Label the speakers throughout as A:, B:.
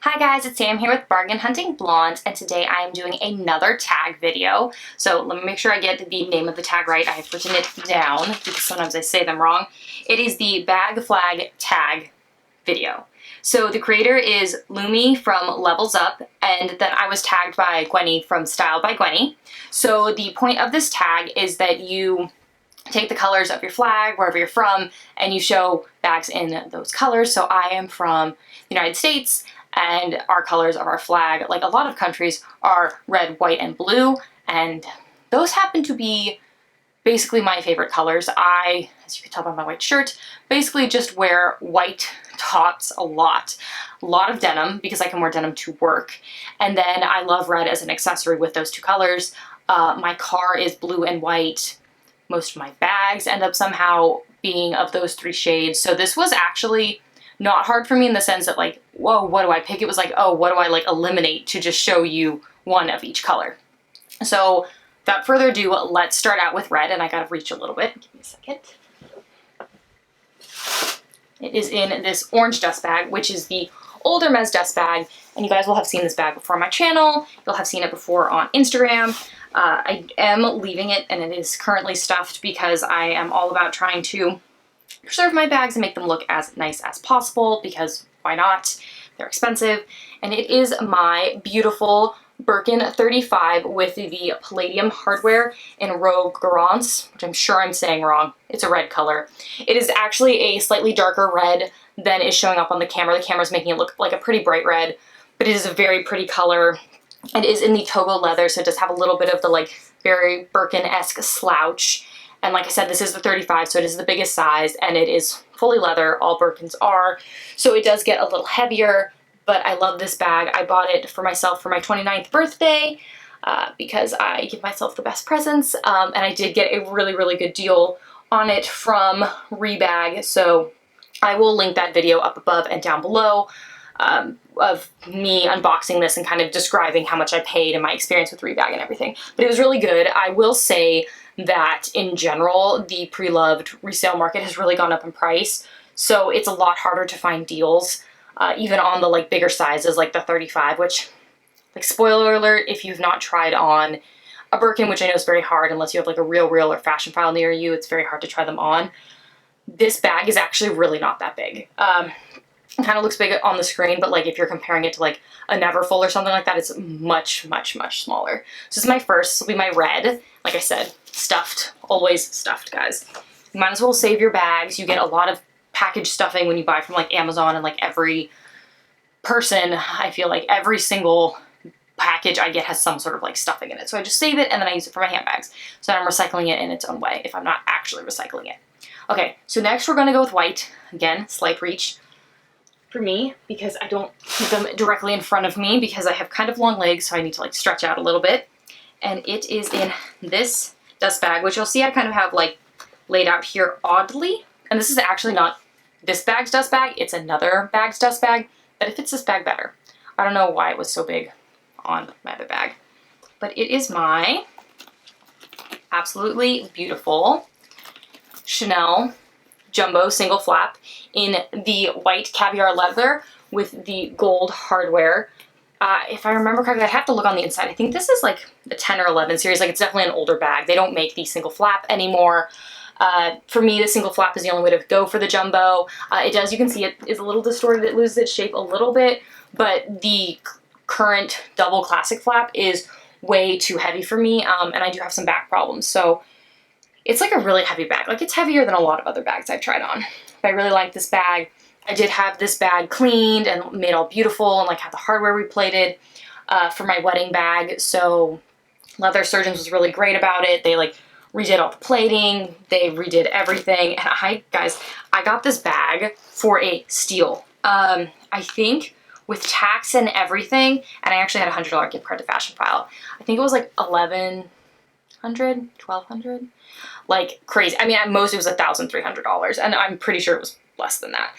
A: Hi guys, it's Sam here with Bargain Hunting Blonde, and today I am doing another tag video. So let me make sure I get the name of the tag right. I have written it down because sometimes I say them wrong. It is the bag flag tag video. So the creator is LuMi from LevelUp, and then I was tagged by Gwenny from Style by Gwenny. So the point of this tag is that you take the colors of your flag, wherever you're from, and you show bags in those colors. So I am from the United States, and our colors of our flag, like a lot of countries, are red, white, and blue, and those happen to be basically my favorite colors. I, as you can tell by my white shirt, basically just wear white tops a lot of denim because I can wear denim to work, and then I love red as an accessory with those two colors. My car is blue and white. Most of my bags end up somehow being of those three shades, so this was actually not hard for me in the sense that, like, whoa, what do I pick? It was like, oh, what do I like eliminate to just show you one of each color. So without further ado, let's start out with red, and I gotta reach a little bit. Give me a second. It is in this orange dust bag, which is the older men's dust bag, and you guys will have seen this bag before on my channel. You'll have seen it before on Instagram. I am leaving it, and it is currently stuffed because I am all about trying to preserve my bags and make them look as nice as possible, because why not? They're expensive. And it is my beautiful Birkin 35 with the palladium hardware in Rogue Garance, which I'm sure I'm saying wrong. It's a red color. It is actually a slightly darker red than is showing up on the camera. The camera's making it look like a pretty bright red, but it is a very pretty color. It is in the Togo leather, so it does have a little bit of the like very Birkin-esque slouch. And like I said, this is the 35, so it is the biggest size, and it is fully leather. All Birkins are. So it does get a little heavier, but I love this bag. I bought it for myself for my 29th birthday because I give myself the best presents, and I did get a really, really good deal on it from Rebag. So I will link that video up above and down below of me unboxing this and kind of describing how much I paid and my experience with Rebag and everything. But it was really good. I will say that in general, the Preloved resale market has really gone up in price, so it's a lot harder to find deals, even on the like bigger sizes like the 35, which, like, spoiler alert, if you've not tried on a Birkin, which I know is very hard unless you have like a Real or Fashion File near you, it's very hard to try them on. This bag is actually really not that big. It kind of looks big on the screen, but like if you're comparing it to like a Neverfull or something like that, it's much, much, much smaller. So this is my first. This will be my red. Like I said, stuffed. Always stuffed, guys. You might as well save your bags. You get a lot of package stuffing when you buy from like Amazon, and like every person, I feel like every single package I get has some sort of like stuffing in it. So I just save it and then I use it for my handbags. So I'm recycling it in its own way if I'm not actually recycling it. Okay, so next we're gonna go with white. Again, slight reach for me because I don't keep them directly in front of me because I have kind of long legs, so I need to like stretch out a little bit. And it is in this dust bag, which you'll see I kind of have like laid out here oddly. And this is actually not this bag's dust bag, it's another bag's dust bag, but it fits this bag better. I don't know why it was so big on my other bag. But it is my absolutely beautiful Chanel jumbo single flap in the white caviar leather with the gold hardware. If I remember correctly, I'd have to look on the inside. I think this is like the 10 or 11 series. Like, it's definitely an older bag. They don't make the single flap anymore. For me, the single flap is the only way to go for the jumbo. It does, you can see it is a little distorted. It loses its shape a little bit, but the current double classic flap is way too heavy for me, and I do have some back problems. So it's like a really heavy bag. Like, it's heavier than a lot of other bags I've tried on. But I really like this bag. I did have this bag cleaned and made all beautiful and like have the hardware replated for my wedding bag. So Leather Surgeons was really great about it. They like redid all the plating. They redid everything. And guys, I got this bag for a steal. I think with tax and everything, and I actually had a $100 gift card to Fashion File. I think it was like $1,100, $1,200. Like crazy. I mean, at most it was $1,300, and I'm pretty sure it was less than that.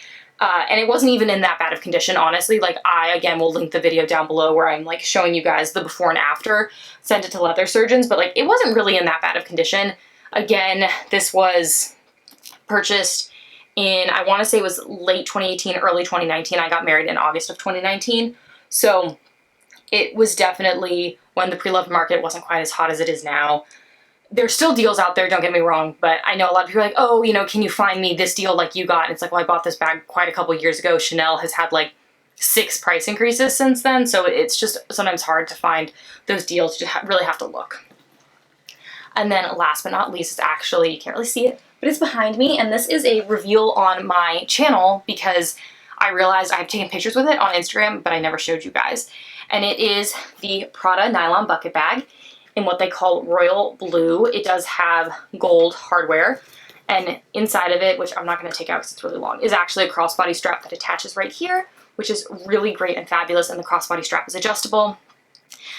A: And it wasn't even in that bad of condition, honestly. Like, I, again, will link the video down below where I'm like showing you guys the before and after, sent it to Leather Surgeons, but like it wasn't really in that bad of condition. Again, this was purchased in, I want to say it was late 2018, early 2019. I got married in August of 2019. So it was definitely when the pre-loved market wasn't quite as hot as it is now. There's still deals out there, don't get me wrong, but I know a lot of people are like, oh, you know, can you find me this deal like you got? And it's like, well, I bought this bag quite a couple years ago. Chanel has had like 6 price increases since then, so it's just sometimes hard to find those deals. You just really have to look. And then last but not least is actually, you can't really see it, but it's behind me, and this is a reveal on my channel because I realized I've taken pictures with it on Instagram, but I never showed you guys. And it is the Prada nylon bucket bag in what they call royal blue. It does have gold hardware, and inside of it, which I'm not going to take out because it's really long, is actually a crossbody strap that attaches right here, which is really great and fabulous, and the crossbody strap is adjustable.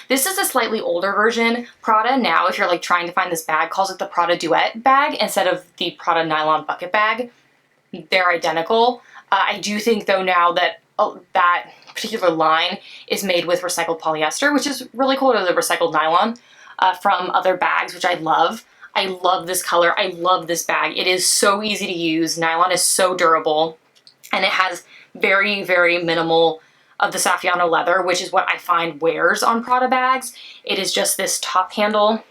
A: This is a slightly older version. Prada now, if you're like trying to find this bag, calls it the Prada Duet bag instead of the Prada nylon bucket bag. They're identical. I do think though now that that particular line is made with recycled polyester, which is really cool, or the recycled nylon from other bags, which I love. I love this color. I love this bag. It is so easy to use. Nylon is so durable, and it has very, very minimal of the Saffiano leather, which is what I find wears on Prada bags. It is just this top handle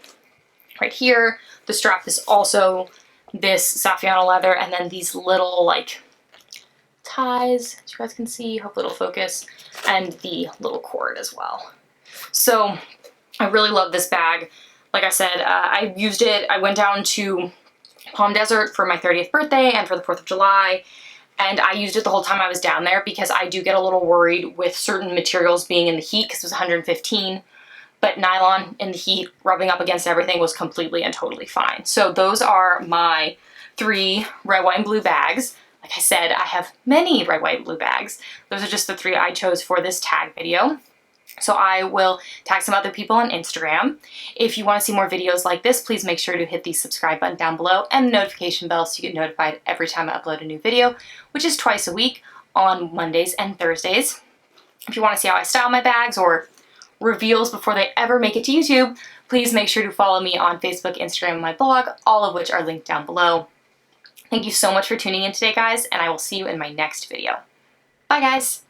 A: right here. The strap is also this Saffiano leather, and then these little like ties, as you guys can see, hopefully it'll focus, and the little cord as well. So I really love this bag. Like I said, I used it, I went down to Palm Desert for my 30th birthday and for the 4th of July, and I used it the whole time I was down there because I do get a little worried with certain materials being in the heat because it was 115, but nylon in the heat rubbing up against everything was completely and totally fine. So those are my 3 red, white, and blue bags. Like I said, I have many red, white, and blue bags. Those are just the 3 I chose for this tag video. So I will tag some other people on Instagram. If you want to see more videos like this, please make sure to hit the subscribe button down below and the notification bell so you get notified every time I upload a new video, which is twice a week on Mondays and Thursdays. If you want to see how I style my bags or reveals before they ever make it to YouTube, please make sure to follow me on Facebook, Instagram, and my blog, all of which are linked down below. Thank you so much for tuning in today, guys, and I will see you in my next video. Bye, guys!